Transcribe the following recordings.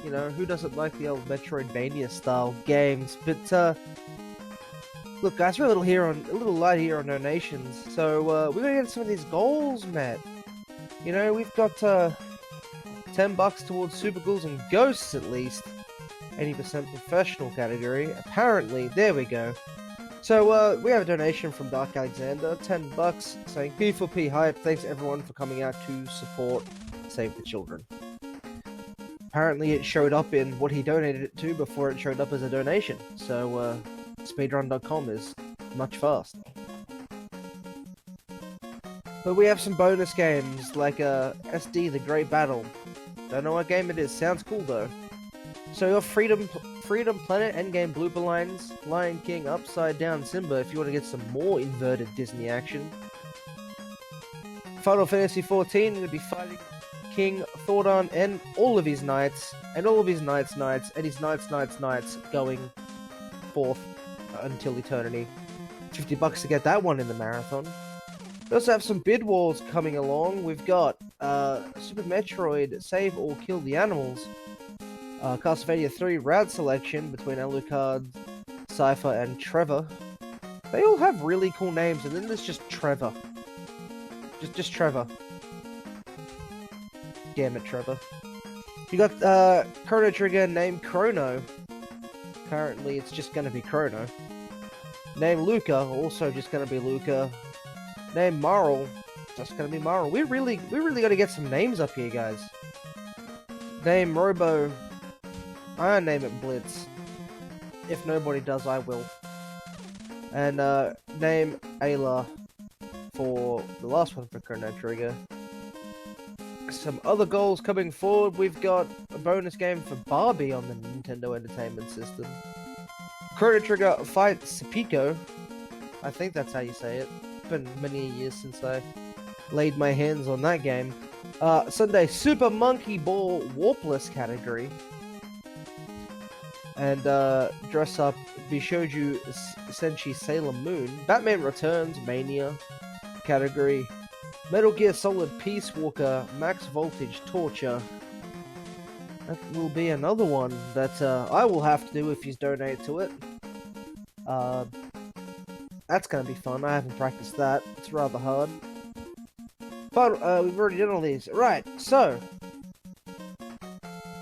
You know, who doesn't like the old Metroidvania style games? But look, guys, we're a little light here on donations, so we're gonna get some of these goals met. You know, we've got $10 towards Super Ghouls and Ghosts at least. 80% professional category. Apparently, there we go. So we have a donation from Dark Alexander, $10, saying P4P hype. Thanks everyone for coming out to support Save the Children. Apparently, it showed up in what he donated it to before it showed up as a donation. So speedrun.com is much faster. But we have some bonus games like SD The Great Battle. Don't know what game it is. Sounds cool though. So your Freedom Planet, Endgame Blooper Lines, Lion King, Upside Down Simba if you want to get some more inverted Disney action. Final Fantasy XIV, you're going to be fighting King Thordan and all of his knights, and all of his knights, and his knights going forth until eternity. $50 to get that one in the marathon. We also have some bid wars coming along. We've got Super Metroid Save or Kill the Animals, Castlevania 3 route selection between Alucard, Cypher, and Trevor. They all have really cool names, and then there's just Trevor. Just Trevor. Damn it, Trevor. You got Chrono Trigger named Chrono. Currently, it's just gonna be Chrono. Name Luca, also just gonna be Luca. Name Marl, just gonna be Marl. We really gotta get some names up here, guys. Name Robo. I name it Blitz. If nobody does, I will. And name Ayla for the last one for Chrono Trigger. Some other goals coming forward. We've got a bonus game for Barbie on the Nintendo Entertainment System. Chrono Trigger Fight Sepiko. I think that's how you say it. It's been many years since I laid my hands on that game. Sunday Super Monkey Ball Warpless category. And dress up Bishoju Senshi Sailor Moon. Batman Returns Mania category. Metal Gear Solid Peace Walker Max Voltage Torture. That will be another one that I will have to do if you donate to it. That's gonna be fun. I haven't practiced that. It's rather hard. But we've already done all these. Right, so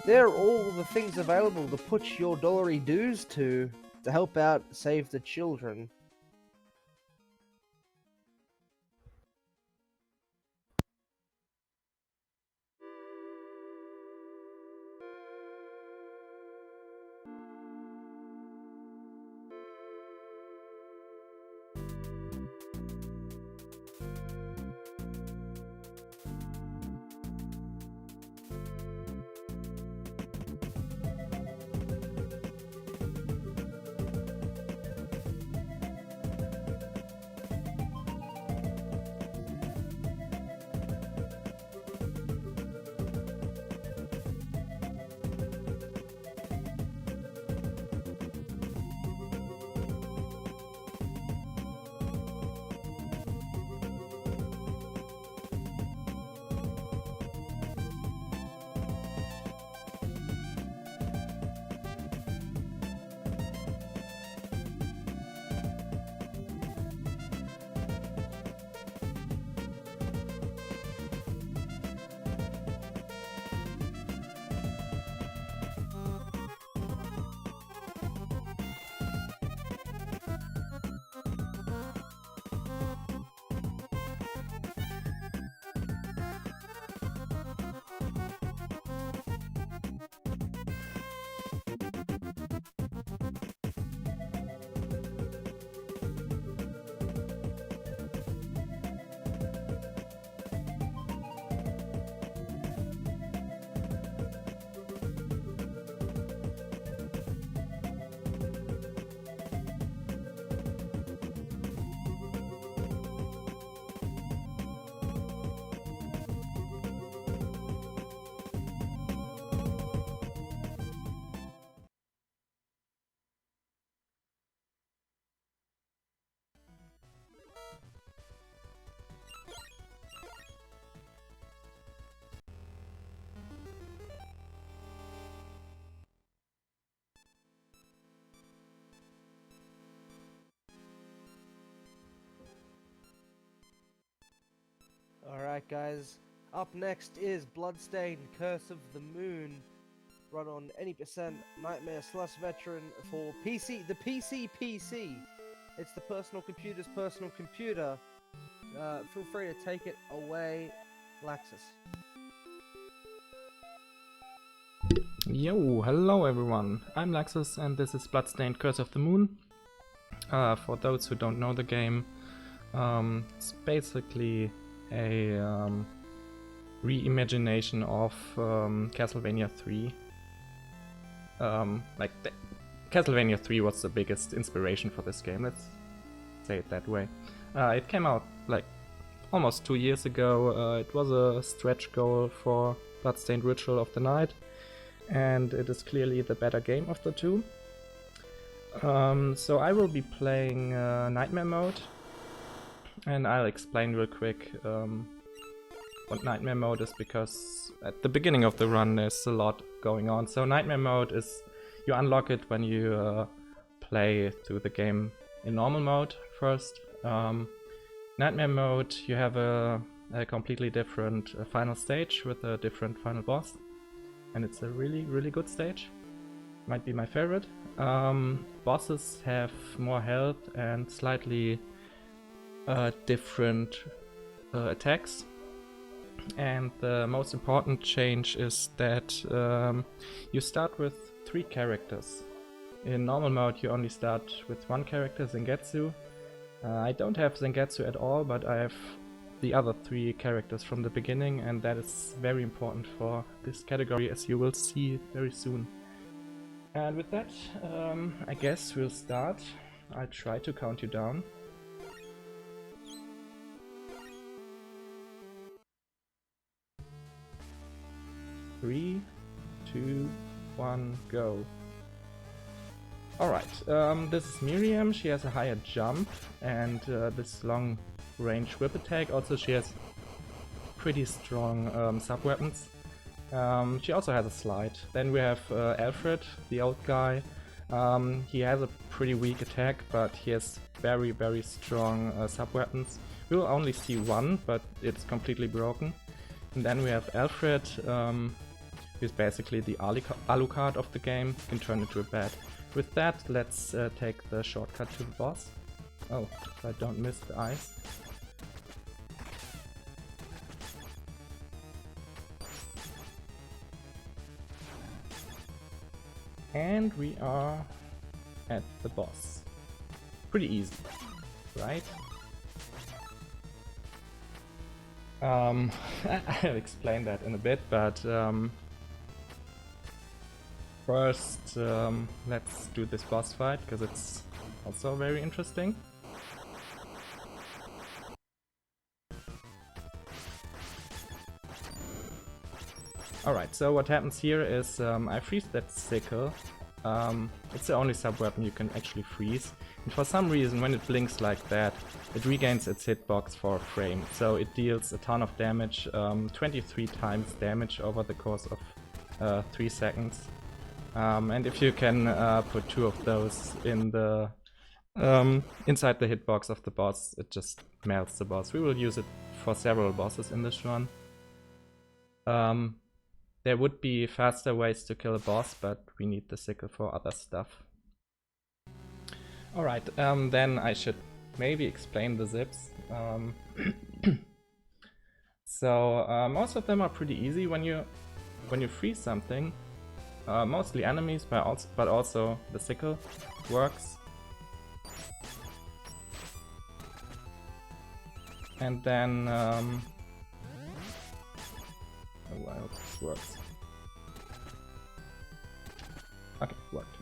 there are all the things available to put your dollary dues to help out Save the Children. guys. Up next is Bloodstained, Curse of the Moon. Run on any percent Nightmare/Veteran for PC, the PC. It's the personal computer's personal computer. Feel free to take it away, Laxxus. Yo, hello everyone, I'm Laxxus and this is Bloodstained Curse of the Moon. For those who don't know the game, it's basically a reimagination of Castlevania 3. Castlevania 3 was the biggest inspiration for this game, let's say it that way. It came out like almost 2 years ago. It was a stretch goal for Bloodstained Ritual of the Night, and it is clearly the better game of the two. So I will be playing Nightmare mode, and I'll explain real quick what Nightmare mode is, because at the beginning of the run there's a lot going on. So Nightmare mode is, you unlock it when you play through the game in normal mode first. Nightmare mode, you have a completely different final stage with a different final boss, and it's a really good stage. Might be my favorite. Bosses have more health and slightly different attacks, and the most important change is that you start with 3 characters. In normal mode you only start with 1 character, Zangetsu. I don't have Zangetsu at all, but I have the other 3 characters from the beginning, and that is very important for this category, as you will see very soon. And with that, I guess we'll start. I'll try to count you down. Three, 2, 1, go. Alright, this is Miriam. She has a higher jump and this long range whip attack. Also she has pretty strong sub-weapons. She also has a slide. Then we have Alfred, the old guy. He has a pretty weak attack, but he has very strong sub-weapons. We will only see one, but it's completely broken. And then we have Alfred, who's basically the Alucard of the game. You can turn into a bat. With that, let's take the shortcut to the boss. Oh, so I don't miss the ice. And we are at the boss. Pretty easy, right? I'll explain that in a bit, but first let's do this boss fight, because it's also very interesting. Alright, so what happens here is I freeze that sickle. It's the only sub-weapon you can actually freeze. And for some reason, when it blinks like that, it regains its hitbox for a frame. So it deals a ton of damage, 23 times damage over the course of 3 seconds. And if you can put 2 of those in the inside the hitbox of the boss, it just melts the boss. We will use it for several bosses in this run. There would be faster ways to kill a boss, but we need the sickle for other stuff. Alright, then I should maybe explain the zips. So most of them are pretty easy when you freeze something. Mostly enemies, but also the sickle works. And then oh, I hope this works. Okay, it worked.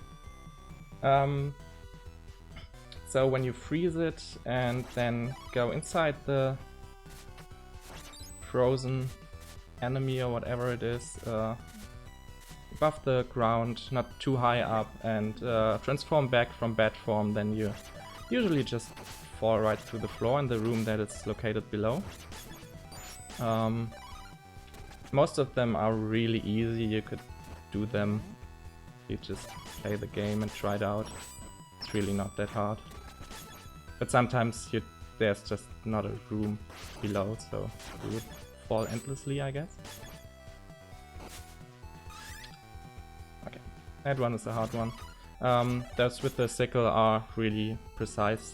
So when you freeze it and then go inside the frozen enemy or whatever it is, above the ground, not too high up, and transform back from bat form, then you usually just fall right through the floor in the room that is located below. Most of them are really easy, you could do them. You just play the game and try it out. It's really not that hard. But sometimes there's just not a room below, so you would fall endlessly, I guess. Okay, that one is a hard one. Those with the sickle are really precise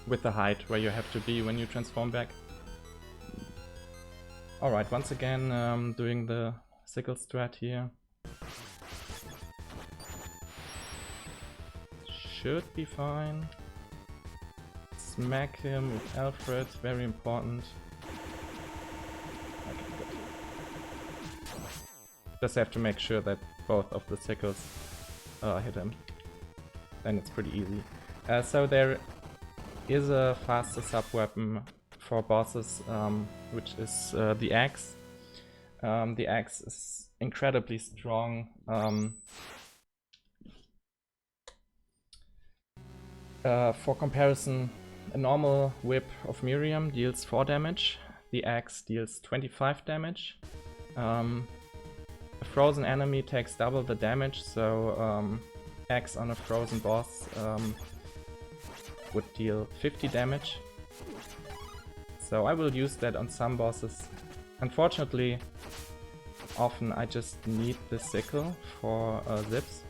with the height where you have to be when you transform back. Alright, once again doing the sickle strat here. Should be fine. Smack him with Alfred, very important. Okay, good. Just have to make sure that both of the sickles hit him. Then it's pretty easy. So there is a faster sub-weapon for bosses, which is the axe. The axe is incredibly strong. For comparison, a normal whip of Miriam deals 4 damage, the axe deals 25 damage. A frozen enemy takes double the damage, so axe on a frozen boss would deal 50 damage. So I will use that on some bosses. Unfortunately, often I just need the sickle for zips,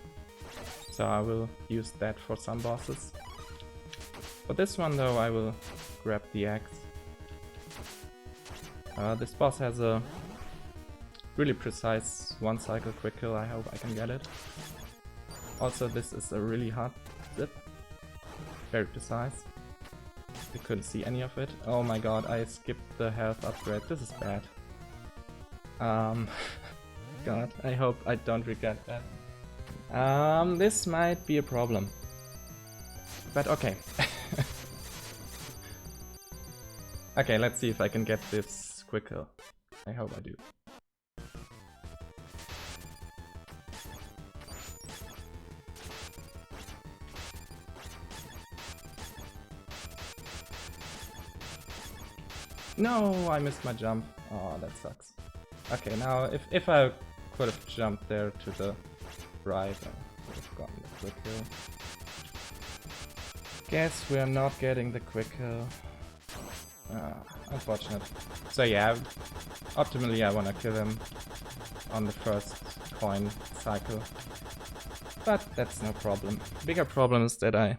so I will use that for some bosses. For this one though, I will grab the axe. This boss has a really precise one cycle quick kill, I hope I can get it. Also, this is a really hard zip. Very precise. You couldn't see any of it. Oh my god, I skipped the health upgrade. This is bad. God, I hope I don't regret that. This might be a problem. But okay. Okay, let's see if I can get this quick kill. I hope I do. No, I missed my jump. Oh, that sucks. Okay, now if I could have jumped there to the right, I would have gotten the quick kill. Guess we're not getting the quick kill. Unfortunate. So yeah, optimally I wanna kill him on the first coin cycle. But that's no problem. Bigger problem is that I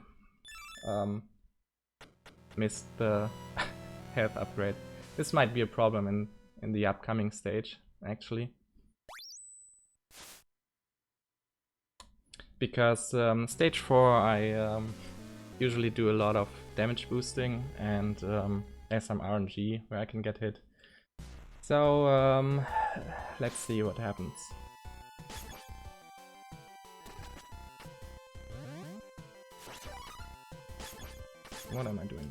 missed the health upgrade. This might be a problem in the upcoming stage, actually. Because stage 4 I usually do a lot of damage boosting and there's some RNG where I can get hit. So let's see what happens. What am I doing?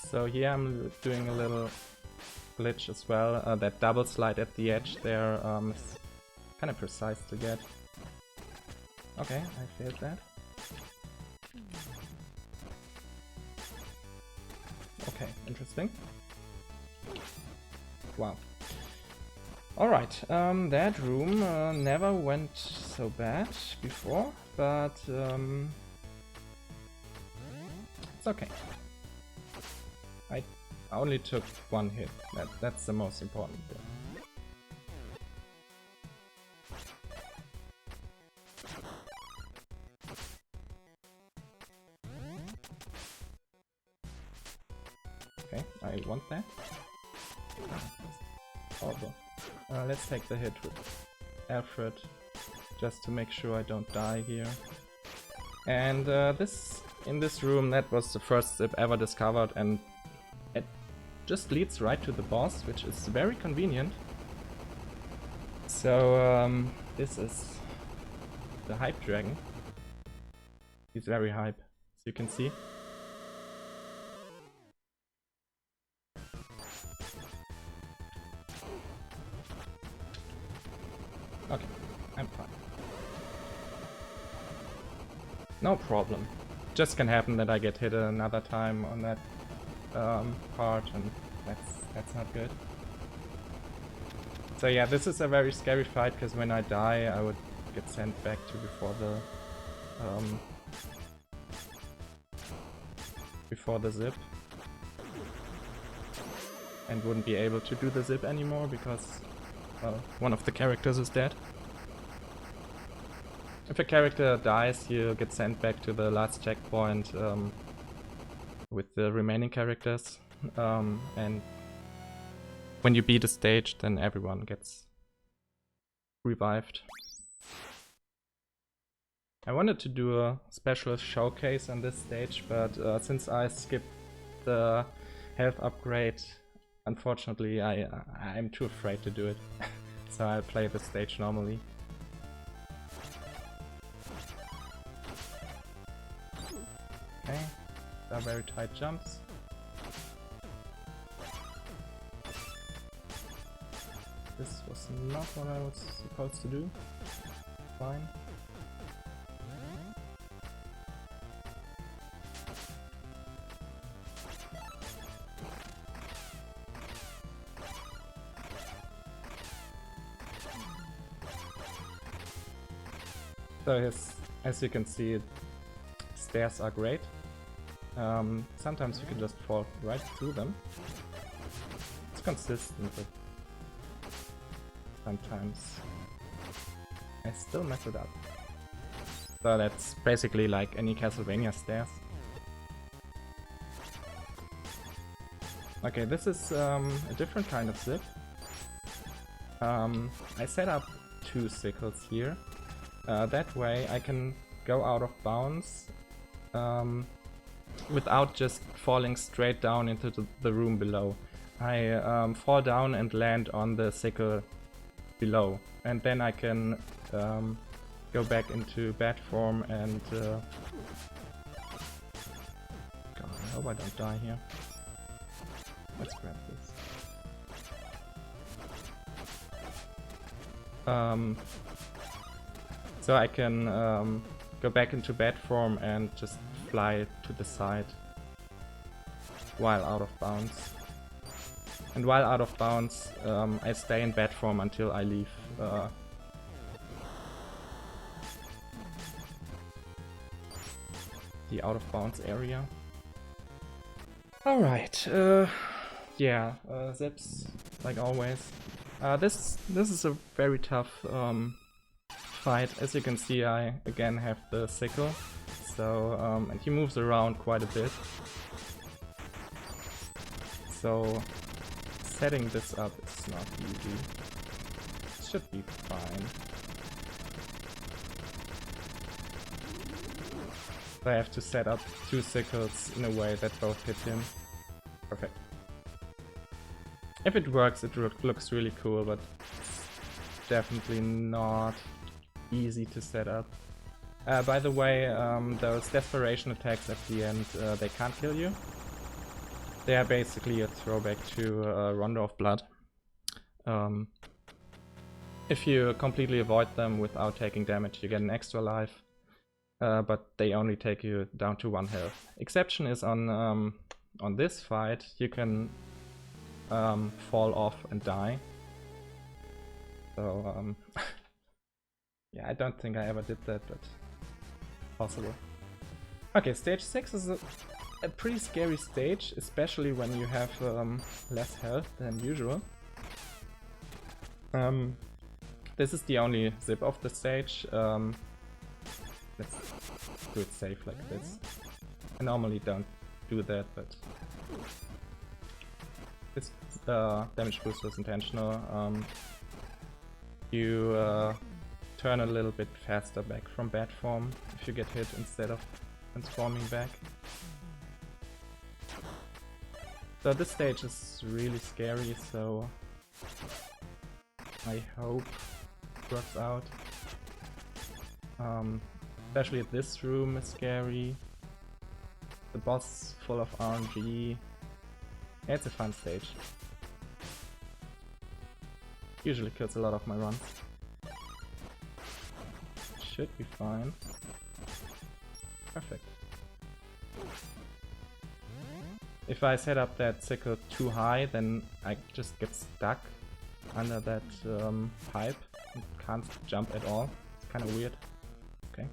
So here I'm doing a little glitch as well. That double slide at the edge there is kind of precise to get. Okay, I failed that. Okay, interesting. Wow. Alright, that room never went so bad before, but it's okay. I only took one hit, that's the most important thing. Okay, I want that. Horrible. Let's take the hit with Alfred, just to make sure I don't die here. And in this room, that was the first zip ever discovered, and it just leads right to the boss, which is very convenient. So this is the hype dragon. He's very hype, as you can see. Okay, I'm fine. No problem. Just can happen that I get hit another time on that part, and that's not good. So yeah, this is a very scary fight, because when I die I would get sent back to before the zip, and wouldn't be able to do the zip anymore because one of the characters is dead. If a character dies, you get sent back to the last checkpoint with the remaining characters, and when you beat a stage, then everyone gets revived. I wanted to do a special showcase on this stage, but since I skipped the health upgrade, unfortunately I'm too afraid to do it. So I'll play the stage normally. Okay, they're very tight jumps. This was not what I was supposed to do. Fine. So as you can see, stairs are great. Sometimes you can just fall right through them. It's consistent, but sometimes I still mess it up. So that's basically like any Castlevania stairs. Okay, this is a different kind of zip. I set up 2 sickles here. That way I can go out of bounds without just falling straight down into the room below. I fall down and land on the sickle below, and then I can go back into bat form and God, I hope I don't die here. Let's grab this. So I can go back into bat form and just fly to the side while out of bounds. And while out of bounds, I stay in bat form until I leave the out of bounds area. Alright, yeah, zips, like always. This is a very tough fight. As you can see, I again have the sickle, so and he moves around quite a bit. So setting this up is not easy. It should be fine. So I have to set up 2 sickles in a way that both hit him. Perfect. If it works, it looks really cool, but it's definitely not easy to set up. By the way, those desperation attacks at the end, they can't kill you. They are basically a throwback to Rondo of Blood. If you completely avoid them without taking damage, you get an extra life, but they only take you down to 1 health. Exception is on this fight, you can fall off and die. So yeah, I don't think I ever did that, but possible. Okay, stage 6 is a pretty scary stage, especially when you have less health than usual. This is the only zip of the stage. Let's do it safe like this. I normally don't do that, but this damage boost was intentional. You turn a little bit faster back from bat form if you get hit instead of transforming back. So this stage is really scary, so I hope it works out. Especially this room is scary. The boss full of RNG. Yeah, it's a fun stage. Usually kills a lot of my runs. Should be fine. Perfect. If I set up that sickle too high, then I just get stuck under that pipe and can't jump at all. kind of weird. Okay.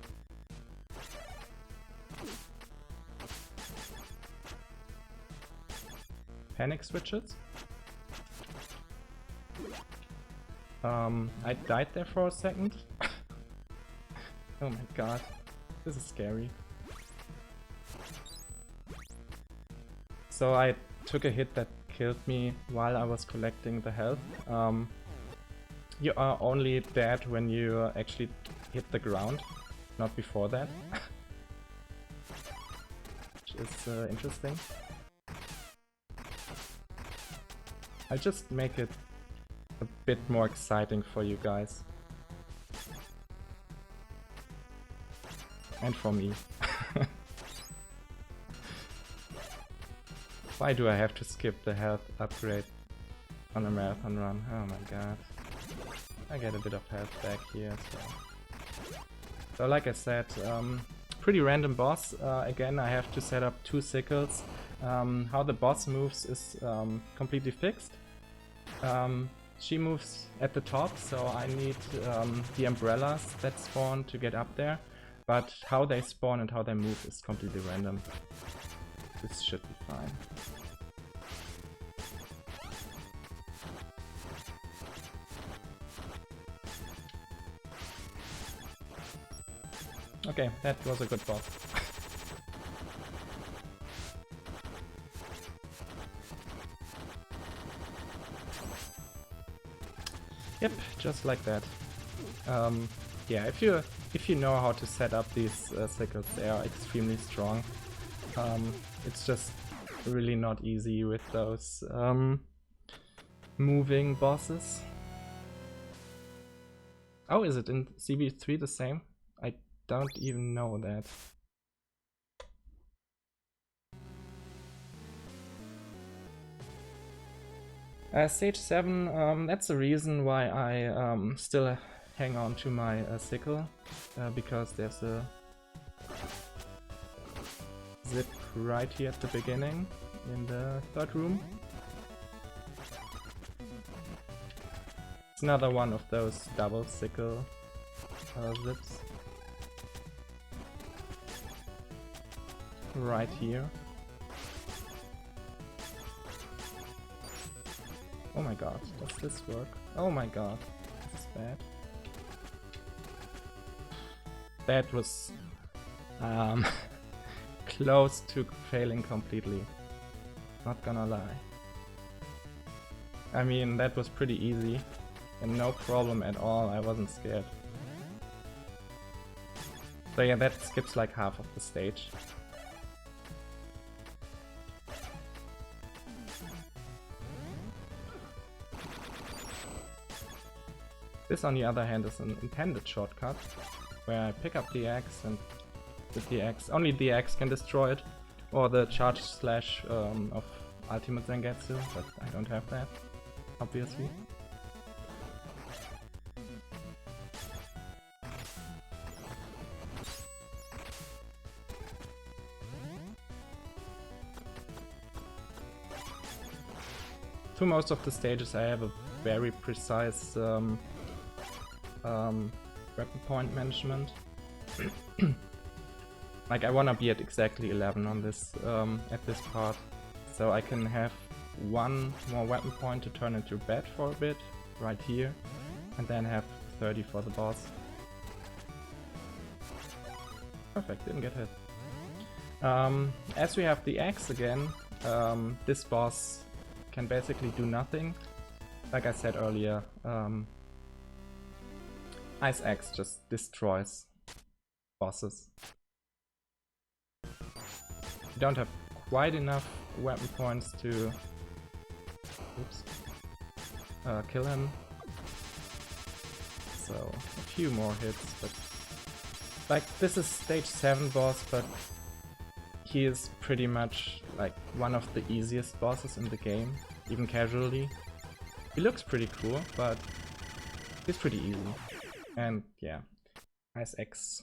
Panic switches. I died there for a second. Oh my god, this is scary. So I took a hit that killed me while I was collecting the health. You are only dead when you actually hit the ground, not before that. Which is interesting. I'll just make it a bit more exciting for you guys. And for me. Why do I have to skip the health upgrade on a marathon run? Oh my god. I get a bit of health back here as well. So like I said, pretty random boss. Again, I have to set up 2 sickles. How the boss moves is completely fixed. She moves at the top, so I need the umbrellas that spawn to get up there. But how they spawn and how they move is completely random. This should be fine. Okay, that was a good boss. Yep, just like that. Yeah, if you know how to set up these sickles, they are extremely strong. It's just really not easy with those moving bosses. Oh, is it in CB3 the same? I don't even know that. Stage 7, that's the reason why I still hang on to my sickle, because there's a zip right here at the beginning in the 3rd room. It's another one of those double sickle zips. Right here. Oh my god, does this work? Oh my god, this is bad. That was close to failing completely. Not gonna lie. I mean, that was pretty easy and no problem at all. I wasn't scared. So yeah, that skips like half of the stage. This, on the other hand, is an intended shortcut, where I pick up the axe and with the axe, only the axe can destroy it, or the charge slash of Ultimate Zangetsu, but I don't have that, obviously. Through most of the stages I have a very precise weapon point management. Like, I wanna be at exactly 11 on this at this part, so I can have 1 more weapon point to turn into bed for a bit, right here, and then have 30 for the boss. Perfect, didn't get hit. As we have the axe again, this boss can basically do nothing. Like I said earlier, Ice Axe just destroys bosses. You don't have quite enough weapon points to kill him. So a few more hits, but like, this is stage 7 boss, but he is pretty much like one of the easiest bosses in the game, even casually. He looks pretty cool, but he's pretty easy. And yeah, Ice Axe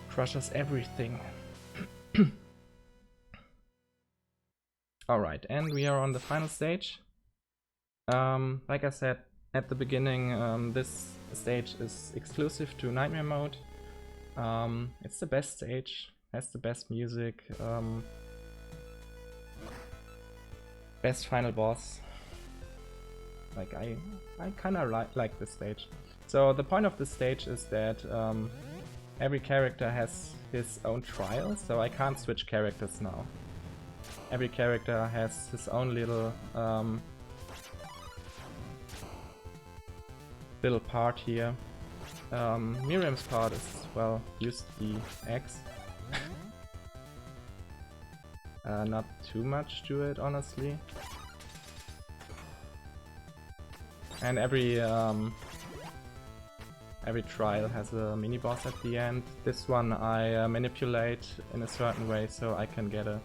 crushes everything. Alright, and we are on the final stage. Like I said at the beginning, this stage is exclusive to Nightmare mode. It's the best stage, has the best music, best final boss. Like I kind of like this stage. So the point of this stage is that every character has his own trial, so I can't switch characters now. Every character has his own little part here. Miriam's part is, well, use the X. Not too much to it, honestly. And every trial has a mini boss at the end. This one I manipulate in a certain way so I can get a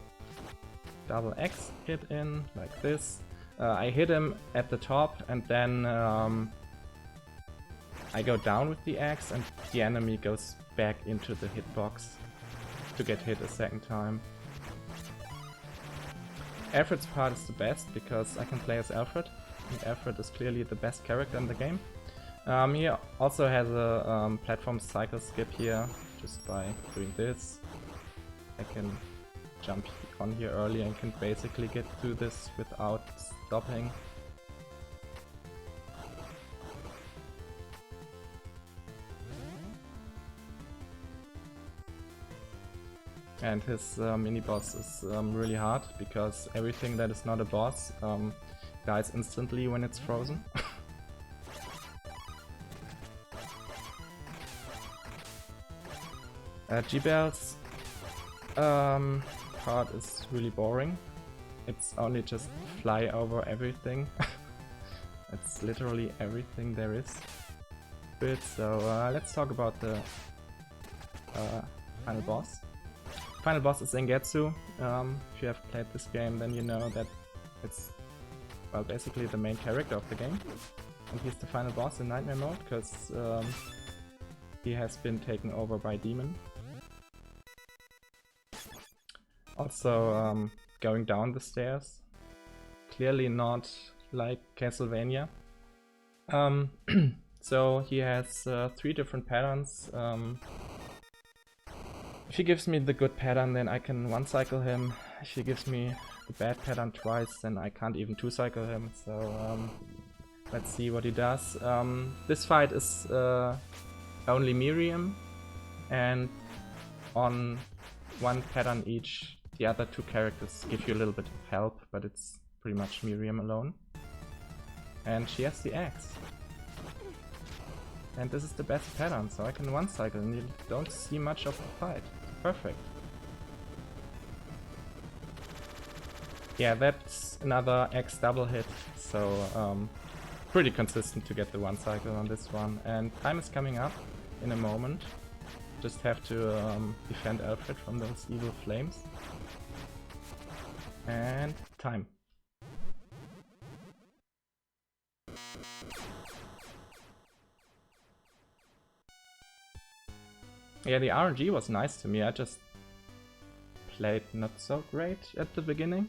double X hit in, like this. I hit him at the top and then I go down with the X and the enemy goes back into the hitbox to get hit a second time. Alfred's part is the best because I can play as Alfred, and Alfred is clearly the best character in the game. He also has a platform cycle skip here, just by doing this. I can jump on here early and can basically get through this without stopping. And his mini-boss is really hard, because everything that is not a boss dies instantly when it's frozen. G-Bell's part is really boring. It's only just fly over everything. It's literally everything there is to it. So let's talk about the final boss. Final boss is Zangetsu. If you have played this game, then you know that it's, well, basically the main character of the game. And he's the final boss in Nightmare mode, because he has been taken over by Demon. Also, going down the stairs. Clearly not like Castlevania. So he has 3 different patterns. If he gives me the good pattern, then I can one-cycle him. If he gives me the bad pattern twice, then I can't even two-cycle him. So let's see what he does. This fight is only Miriam, and on one pattern each, the other 2 characters give you a little bit of help, but it's pretty much Miriam alone. And she has the axe. And this is the best pattern, so I can one-cycle and you don't see much of the fight. Perfect. Yeah, that's another X double hit, so pretty consistent to get the one-cycle on this one. And time is coming up in a moment. Just have to defend Alfred from those evil flames. And time. Yeah, the RNG was nice to me. I just played not so great at the beginning.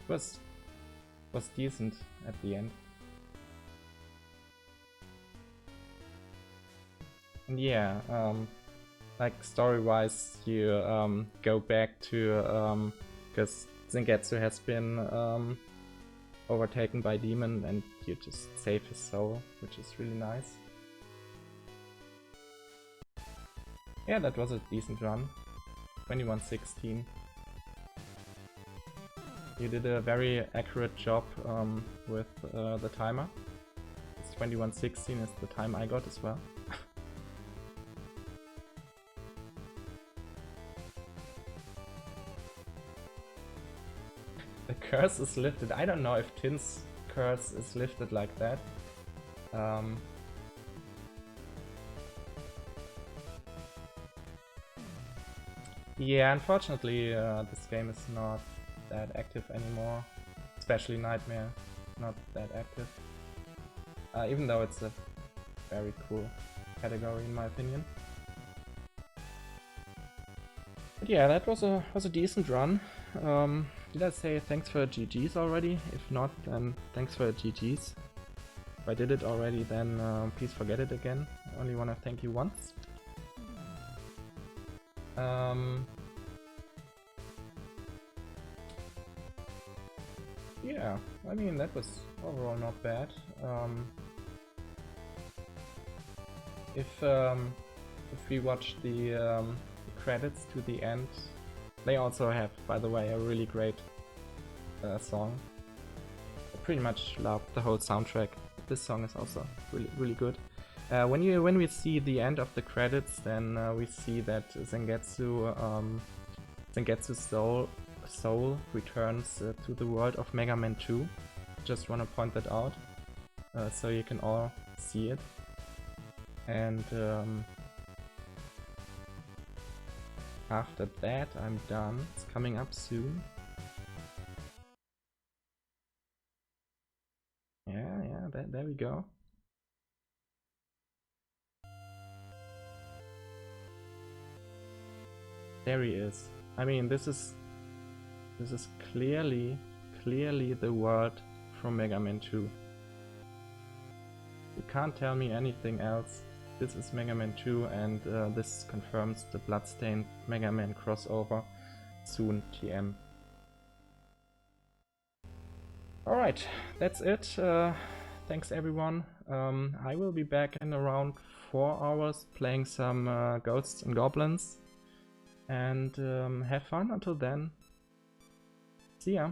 was decent at the end. And yeah, like story-wise, you go back to because Zangetsu has been overtaken by Demon, and you just save his soul, which is really nice. Yeah, that was a decent run. 21:16. You did a very accurate job with the timer. It's 21:16 is the time I got as well. The curse is lifted. I don't know if Tin's curse is lifted like that. Yeah, unfortunately this game is not that active anymore. Especially Nightmare, not that active. Even though it's a very cool category in my opinion. But yeah, that was a decent run. Did I say thanks for GG's already? If not, then thanks for GG's. If I did it already, then please forget it again. I only want to thank you once. Yeah, I mean, that was overall not bad. If we watch the credits to the end, they also have, by the way, a really great song. I pretty much love the whole soundtrack. This song is also really good. When we see the end of the credits, then we see that Zangetsu's soul returns to the world of Mega Man 2. Just want to point that out, so you can all see it. And after that I'm done. It's coming up soon. Yeah, there we go. There he is. I mean, this is clearly the world from Mega Man 2. You can't tell me anything else. This is Mega Man 2, and this confirms the Bloodstained Mega Man crossover. Soon TM. Alright, that's it. Thanks everyone. I will be back in around 4 hours playing some Ghosts and Goblins. And have fun until then. See ya.